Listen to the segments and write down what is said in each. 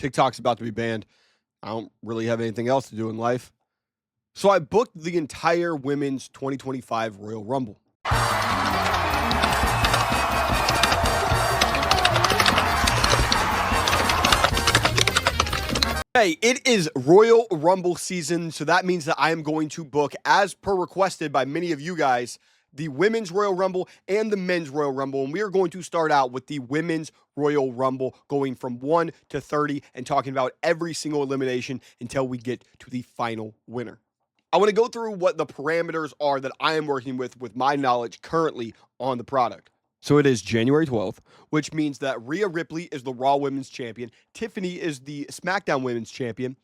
TikTok's about to be banned. I don't really have anything else to do in life. So I booked the entire women's 2025 Royal Rumble. Hey, it is Royal Rumble season, so that means that I am going to book, as per requested by many of you guys, the Women's Royal Rumble and the Men's Royal Rumble. And we are going to start out with the Women's Royal Rumble, going from 1 to 30 and talking about every single elimination until we get to the final winner. I want to go through what the parameters are that I am working with my knowledge currently on the product. So it is January 12th, which means that Rhea Ripley is the Raw Women's Champion. Tiffany is the SmackDown Women's Champion.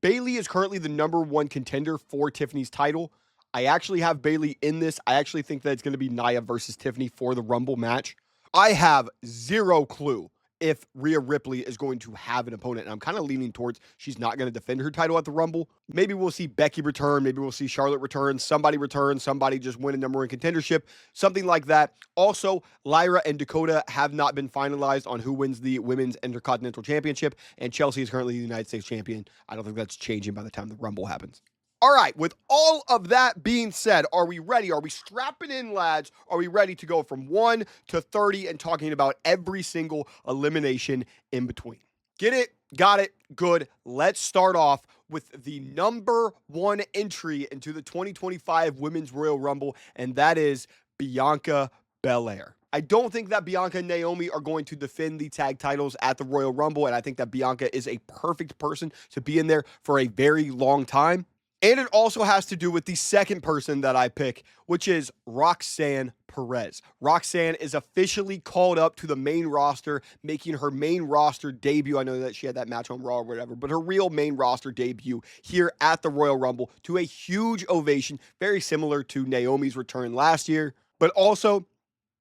Bayley is currently the #1 contender for Tiffany's title. I actually have Bayley in this. I actually think that it's going to be Nia versus Tiffany for the Rumble match. I have zero clue if Rhea Ripley is going to have an opponent, and I'm kind of leaning towards she's not going to defend her title at the Rumble. Maybe we'll see Becky return. Maybe we'll see Charlotte return. Somebody just win a #1 contendership, something like that. Also, Lyra and Dakota have not been finalized on who wins the Women's Intercontinental Championship, and Chelsea is currently the United States champion. I don't think that's changing by the time the Rumble happens. All right, with all of that being said, are we ready? Are we strapping in, lads? Are we ready to go from 1 to 30 and talking about every single elimination in between? Get it? Got it? Good. Let's start off with the #1 entry into the 2025 Women's Royal Rumble, and that is Bianca Belair. I don't think that Bianca and Naomi are going to defend the tag titles at the Royal Rumble, and I think that Bianca is a perfect person to be in there for a very long time. And it also has to do with the second person that I pick, which is Roxanne Perez. Roxanne is officially called up to the main roster, making her main roster debut. I know that she had that match on Raw or whatever, but her real main roster debut here at the Royal Rumble to a huge ovation, very similar to Naomi's return last year. But also,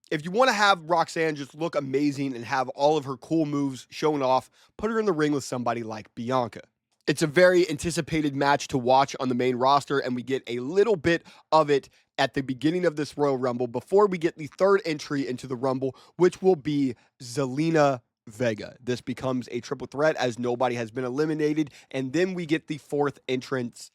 if you want to have Roxanne just look amazing and have all of her cool moves shown off, put her in the ring with somebody like Bianca. It's a very anticipated match to watch on the main roster, and we get a little bit of it at the beginning of this Royal Rumble before we get the third entry into the Rumble, which will be Zelina Vega. This becomes a triple threat as nobody has been eliminated, and then we get the fourth entrance,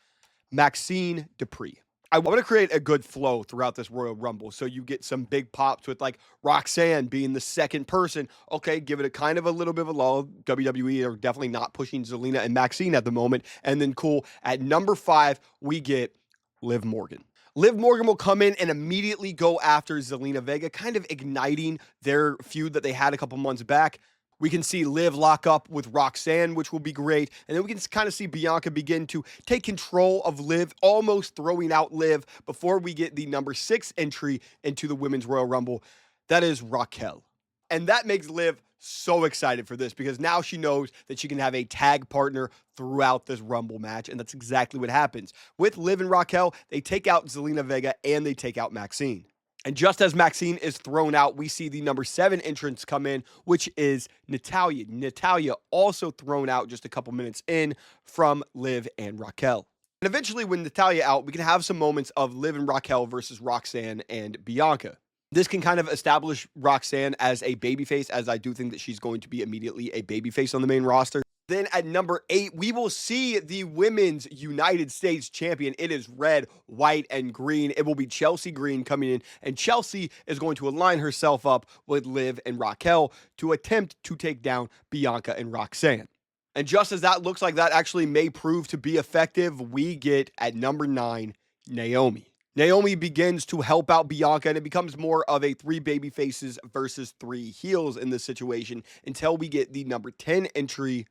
Maxxine Dupri. I want to create a good flow throughout this Royal Rumble, so you get some big pops with like Roxanne being the second person. Okay, give it a kind of a little bit of a lull. WWE are definitely not pushing Zelina and Maxxine at the moment. And then cool, at number 5, we get Liv Morgan. Liv Morgan will come in and immediately go after Zelina Vega, kind of igniting their feud that they had a couple months back. We can see Liv lock up with Roxanne, which will be great. And then we can kind of see Bianca begin to take control of Liv, almost throwing out Liv before we get the number 6 entry into the Women's Royal Rumble. That is Raquel. And that makes Liv so excited for this because now she knows that she can have a tag partner throughout this Rumble match. And that's exactly what happens. With Liv and Raquel, they take out Zelina Vega and they take out Maxxine. And just as Maxxine is thrown out, we see the number 7 entrance come in, which is Natalya. Natalya also thrown out just a couple minutes in from Liv and Raquel. And eventually, with Natalya out, we can have some moments of Liv and Raquel versus Roxanne and Bianca. This can kind of establish Roxanne as a babyface, as I do think that she's going to be immediately a babyface on the main roster. Then at number 8, we will see the Women's United States Champion. It is red, white, and green. It will be Chelsea Green coming in, and Chelsea is going to align herself up with Liv and Raquel to attempt to take down Bianca and Roxanne. And just as that looks like that actually may prove to be effective, we get at number 9, Naomi. Naomi begins to help out Bianca, and it becomes more of a 3 baby faces versus 3 heels in this situation until we get the number 10 entry,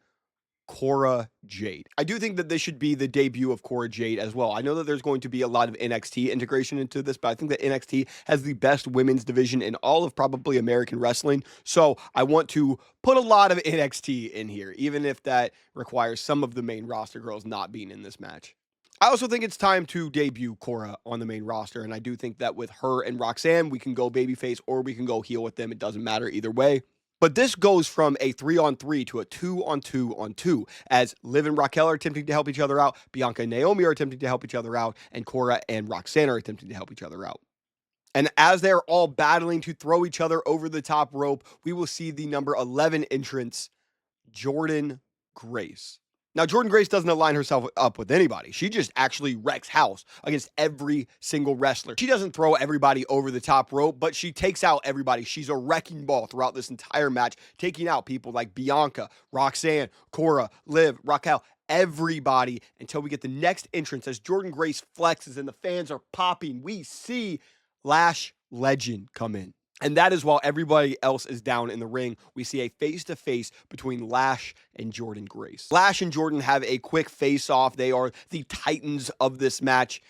Cora Jade. I do think that this should be the debut of Cora Jade as well. I know that there's going to be a lot of NXT integration into this, but I think that NXT has the best women's division in all of probably American wrestling. So I want to put a lot of NXT in here, even if that requires some of the main roster girls not being in this match. I also think it's time to debut Cora on the main roster, and I do think that with her and Roxanne, we can go babyface or we can go heel with them. It doesn't matter either way. But this goes from a 3-on-3 to a 2-on-2-on-2, as Liv and Raquel are attempting to help each other out, Bianca and Naomi are attempting to help each other out, and Cora and Roxanne are attempting to help each other out. And as they're all battling to throw each other over the top rope, we will see the number 11 entrance, Jordynne Grace. Now, Jordynne Grace doesn't align herself up with anybody. She just actually wrecks house against every single wrestler. She doesn't throw everybody over the top rope, but she takes out everybody. She's a wrecking ball throughout this entire match, taking out people like Bianca, Roxanne, Cora, Liv, Raquel, everybody until we get the next entrance as Jordynne Grace flexes and the fans are popping. We see Lash Legend come in. And that is while everybody else is down in the ring. We see a face-to-face between Lash and Jordynne Grace. Lash and Jordynne have a quick face-off. They are the titans of this match.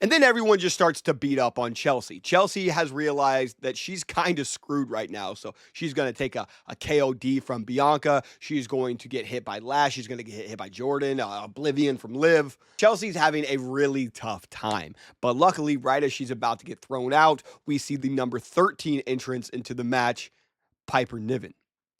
And then everyone just starts to beat up on Chelsea. Chelsea has realized that she's kind of screwed right now. So she's going to take a KOD from Bianca. She's going to get hit by Lash. She's going to get hit by Jordynne. Oblivion from Liv. Chelsea's having a really tough time. But luckily, right as she's about to get thrown out, we see the number 13 entrance into the match, Piper Niven.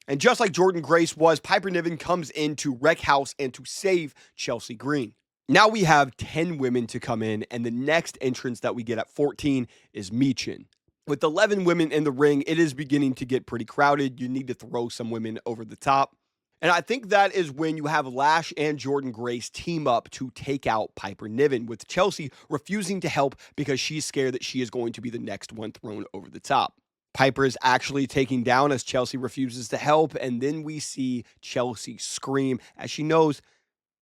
And just like Jordynne Grace was, Piper Niven comes in to wreck house and to save Chelsea Green. Now we have 10 women to come in, and the next entrance that we get at 14 is Michin. With 11 women in the ring, it is beginning to get pretty crowded. You need to throw some women over the top. And I think that is when you have Lash and Jordynne Grace team up to take out Piper Niven, with Chelsea refusing to help because she's scared that she is going to be the next one thrown over the top. Piper is actually taken down as Chelsea refuses to help, and then we see Chelsea scream as she knows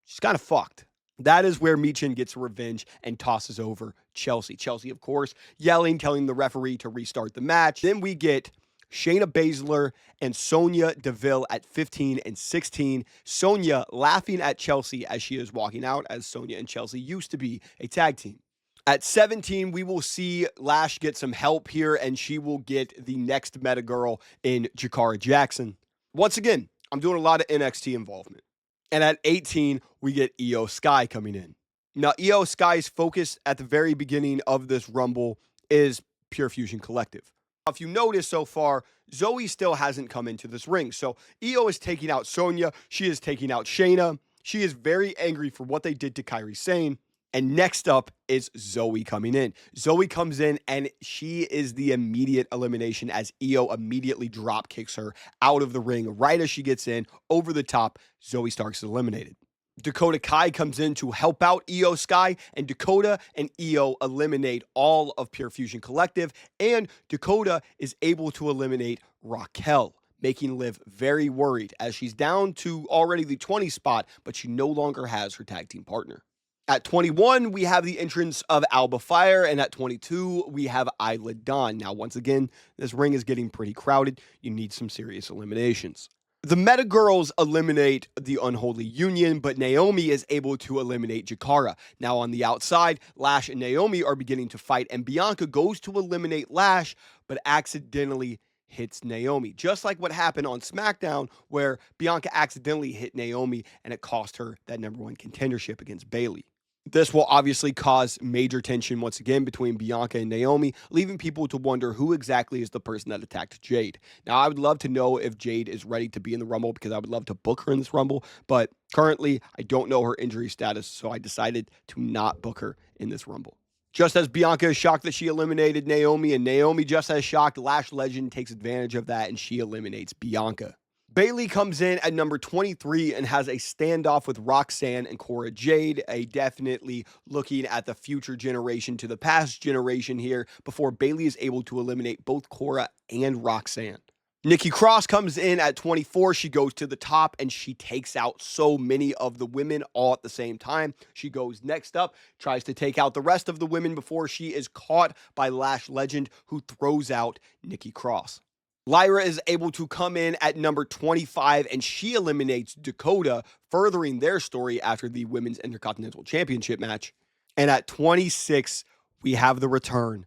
she's kind of fucked. That is where Michin gets revenge and tosses over Chelsea. Chelsea, of course, yelling, telling the referee to restart the match. Then we get Shayna Baszler and Sonya Deville at 15 and 16. Sonya laughing at Chelsea as she is walking out, as Sonya and Chelsea used to be a tag team. At 17, we will see Lash get some help here, and she will get the next meta girl in Jakara Jackson. Once again, I'm doing a lot of NXT involvement. And at 18, we get Io Sky coming in. Now, Io Sky's focus at the very beginning of this Rumble is Pure Fusion Collective. If you notice so far, Zoe still hasn't come into this ring. So Io is taking out Sonya. She is taking out Shayna. She is very angry for what they did to Kairi Sane. And next up is Zoe coming in. Zoe comes in and she is the immediate elimination as Io immediately drop kicks her out of the ring right as she gets in. Over the top, Zoe Starks is eliminated. Dakota Kai comes in to help out Io Sky, and Dakota and Io eliminate all of Pure Fusion Collective, and Dakota is able to eliminate Raquel, making Liv very worried as she's down to already the 20 spot, but she no longer has her tag team partner. At 21, we have the entrance of Alba Fire, and at 22, we have Isla Dawn. Now, once again, this ring is getting pretty crowded. You need some serious eliminations. The Meta Girls eliminate the Unholy Union, but Naomi is able to eliminate Jakara. Now, on the outside, Lash and Naomi are beginning to fight, and Bianca goes to eliminate Lash, but accidentally hits Naomi. Just like what happened on SmackDown, where Bianca accidentally hit Naomi, and it cost her that #1 contendership against Bayley. This will obviously cause major tension once again between Bianca and Naomi, leaving people to wonder who exactly is the person that attacked Jade. Now, I would love to know if Jade is ready to be in the Rumble because I would love to book her in this Rumble, but currently I don't know her injury status, so I decided to not book her in this Rumble. Just as Bianca is shocked that she eliminated Naomi, and Naomi just as shocked, Lash Legend takes advantage of that and she eliminates Bianca. Bayley comes in at number 23 and has a standoff with Roxanne and Cora Jade, a definitely looking at the future generation to the past generation here before Bayley is able to eliminate both Cora and Roxanne. Nikki Cross comes in at 24. She goes to the top and she takes out so many of the women all at the same time. She goes next up, tries to take out the rest of the women before she is caught by Lash Legend, who throws out Nikki Cross. Lyra is able to come in at number 25 and she eliminates Dakota, furthering their story after the Women's Intercontinental Championship match. And at 26, we have the return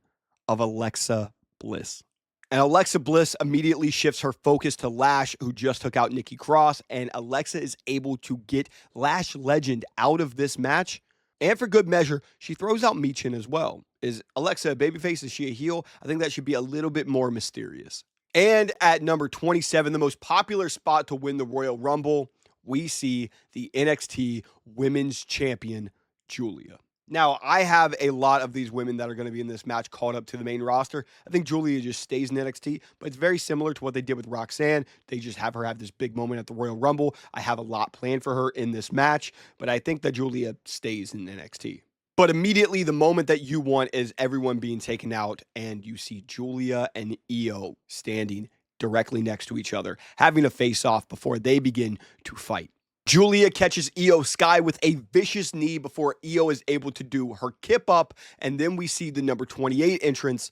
of Alexa Bliss. And Alexa Bliss immediately shifts her focus to Lash, who just took out Nikki Cross, and Alexa is able to get Lash Legend out of this match. And for good measure, she throws out Michin as well. Is Alexa a babyface? Is she a heel? I think that should be a little bit more mysterious. And at number 27, the most popular spot to win the Royal Rumble, we see the NXT Women's Champion, Julia. Now, I have a lot of these women that are going to be in this match called up to the main roster. I think Julia just stays in NXT, but it's very similar to what they did with Roxanne. They just have her have this big moment at the Royal Rumble. I have a lot planned for her in this match, but I think that Julia stays in NXT. But immediately, the moment that you want is everyone being taken out, and you see Julia and Io standing directly next to each other, having a face-off before they begin to fight. Julia catches Io Sky with a vicious knee before Io is able to do her kip up, and then we see the number 28 entrance.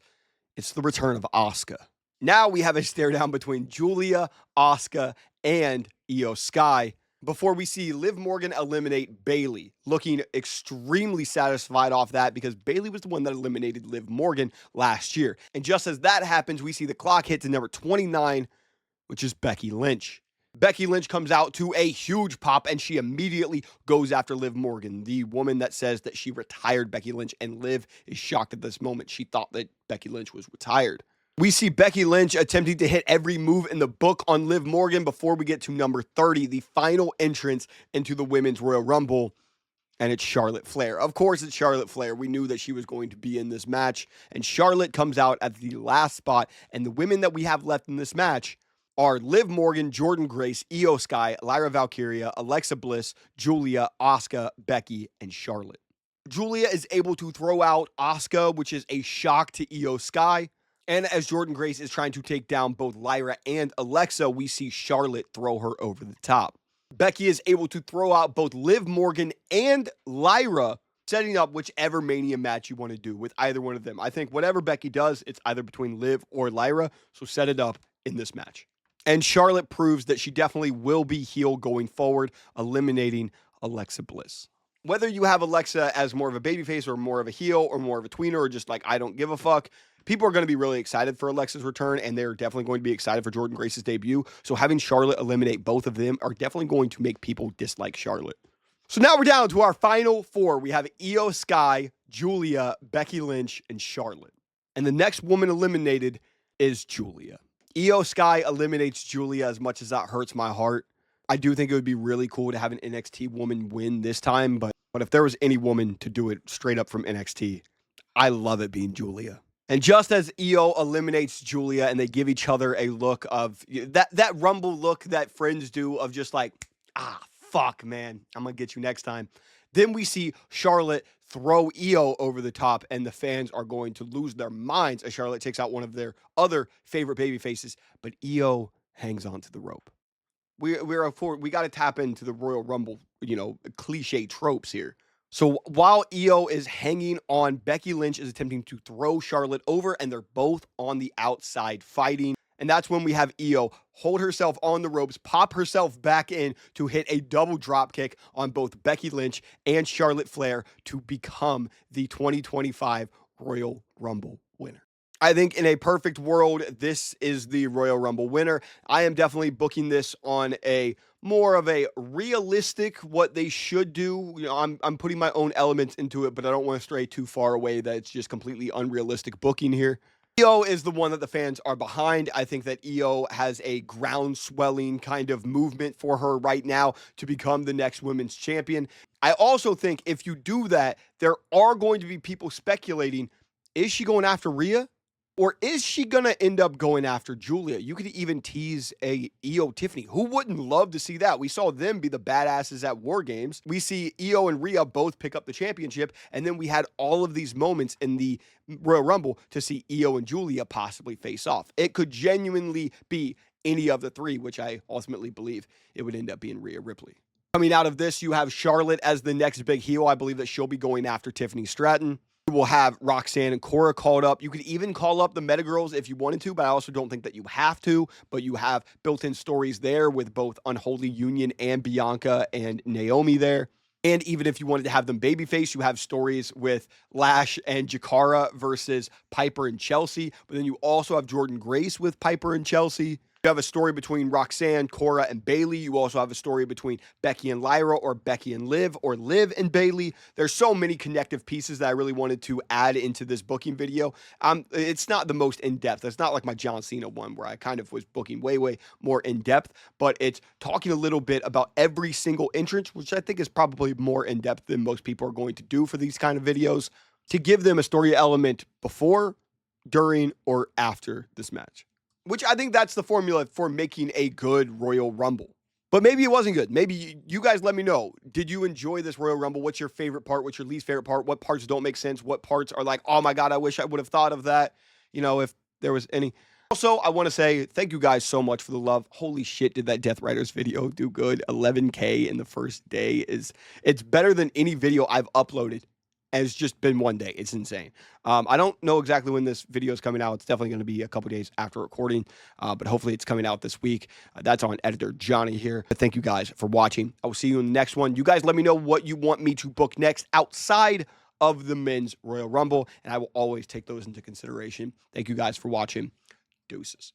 It's the return of Asuka. Now we have a stare down between Julia, Asuka, and Io Sky before we see Liv Morgan eliminate Bayley, looking extremely satisfied off that because Bayley was the one that eliminated Liv Morgan last year. And just as that happens, we see the clock hit to number 29, which is Becky Lynch. Becky Lynch comes out to a huge pop, and she immediately goes after Liv Morgan, the woman that says that she retired Becky Lynch, and Liv is shocked at this moment. She thought that Becky Lynch was retired. We see Becky Lynch attempting to hit every move in the book on Liv Morgan before we get to number 30, the final entrance into the Women's Royal Rumble, and it's Charlotte Flair. Of course, it's Charlotte Flair. We knew that she was going to be in this match, and Charlotte comes out at the last spot, and the women that we have left in this match are Liv Morgan, Jordynne Grace, Io Sky, Lyra Valkyria, Alexa Bliss, Julia, Asuka, Becky, and Charlotte. Julia is able to throw out Asuka, which is a shock to Io Sky. And as Jordynne Grace is trying to take down both Lyra and Alexa, we see Charlotte throw her over the top. Becky is able to throw out both Liv Morgan and Lyra, setting up whichever Mania match you want to do with either one of them. I think whatever Becky does, it's either between Liv or Lyra, so set it up in this match. And Charlotte proves that she definitely will be heel going forward, eliminating Alexa Bliss. Whether you have Alexa as more of a babyface or more of a heel or more of a tweener or just like, I don't give a fuck, people are going to be really excited for Alexa's return, and they're definitely going to be excited for Jordynne Grace's debut. So having Charlotte eliminate both of them are definitely going to make people dislike Charlotte. So now we're down to our final four. We have Io Sky, Julia, Becky Lynch, and Charlotte. And the next woman eliminated is Julia. Io Sky eliminates Julia as much as that hurts my heart. I do think it would be really cool to have an NXT woman win this time, but if there was any woman to do it straight up from NXT, I love it being Julia. And just as Io eliminates Julia and they give each other a look of that Rumble look that friends do of just like, fuck, man, I'm going to get you next time. Then we see Charlotte throw Io over the top, and the fans are going to lose their minds as Charlotte takes out one of their other favorite baby faces, but Io hangs onto the rope. We got to tap into the Royal Rumble, cliche tropes here. So while Io is hanging on, Becky Lynch is attempting to throw Charlotte over, and they're both on the outside fighting. And that's when we have Io hold herself on the ropes, pop herself back in to hit a double drop kick on both Becky Lynch and Charlotte Flair to become the 2025 Royal Rumble winner. I think in a perfect world, this is the Royal Rumble winner. I am definitely booking this on a more of a realistic what they should do. I'm putting my own elements into it, but I don't want to stray too far away that it's just completely unrealistic booking here. Io is the one that the fans are behind. I think that Io has a ground-swelling kind of movement for her right now to become the next women's champion. I also think if you do that, there are going to be people speculating, is she going after Rhea? Or is she going to end up going after Julia? You could even tease a Io Tiffany. Who wouldn't love to see that? We saw them be the badasses at War Games. We see Io and Rhea both pick up the championship. And then we had all of these moments in the Royal Rumble to see Io and Julia possibly face off. It could genuinely be any of the three, which I ultimately believe it would end up being Rhea Ripley. Coming out of this, you have Charlotte as the next big heel. I believe that she'll be going after Tiffany Stratton. We'll have Roxanne and Cora called up. You could even call up the Meta Girls if you wanted to, but I also don't think that you have to. But you have built-in stories there with both Unholy Union and Bianca and Naomi there. And even if you wanted to have them babyface, you have stories with Lash and Jakara versus Piper and Chelsea. But then you also have Jordynne Grace with Piper and Chelsea. You have a story between Roxanne, Cora, and Bayley. You also have a story between Becky and Lyra, or Becky and Liv, or Liv and Bayley. There's so many connective pieces that I really wanted to add into this booking video. It's not the most in-depth. It's not like my John Cena one where I kind of was booking way more in-depth, but it's talking a little bit about every single entrance, which I think is probably more in-depth than most people are going to do for these kind of videos, to give them a story element before, during, or after this match. Which I think that's the formula for making a good Royal Rumble. But maybe it wasn't good. Maybe you guys let me know. Did you enjoy this Royal Rumble? What's your favorite part? What's your least favorite part? What parts don't make sense? What parts are like, oh my God, I wish I would have thought of that? You know, if there was any. Also, I want to say thank you guys so much for the love. Holy shit, did that Death Riders video do good? 11K in the first day it's better than any video I've uploaded. Has just been one day. It's insane. I don't know exactly when this video is coming out. It's definitely going to be a couple days after recording, but hopefully it's coming out this week. That's on editor Johnny here. Thank you guys for watching. I will see you in the next one. You guys let me know what you want me to book next outside of the Men's Royal Rumble, and I will always take those into consideration. Thank you guys for watching. Deuces.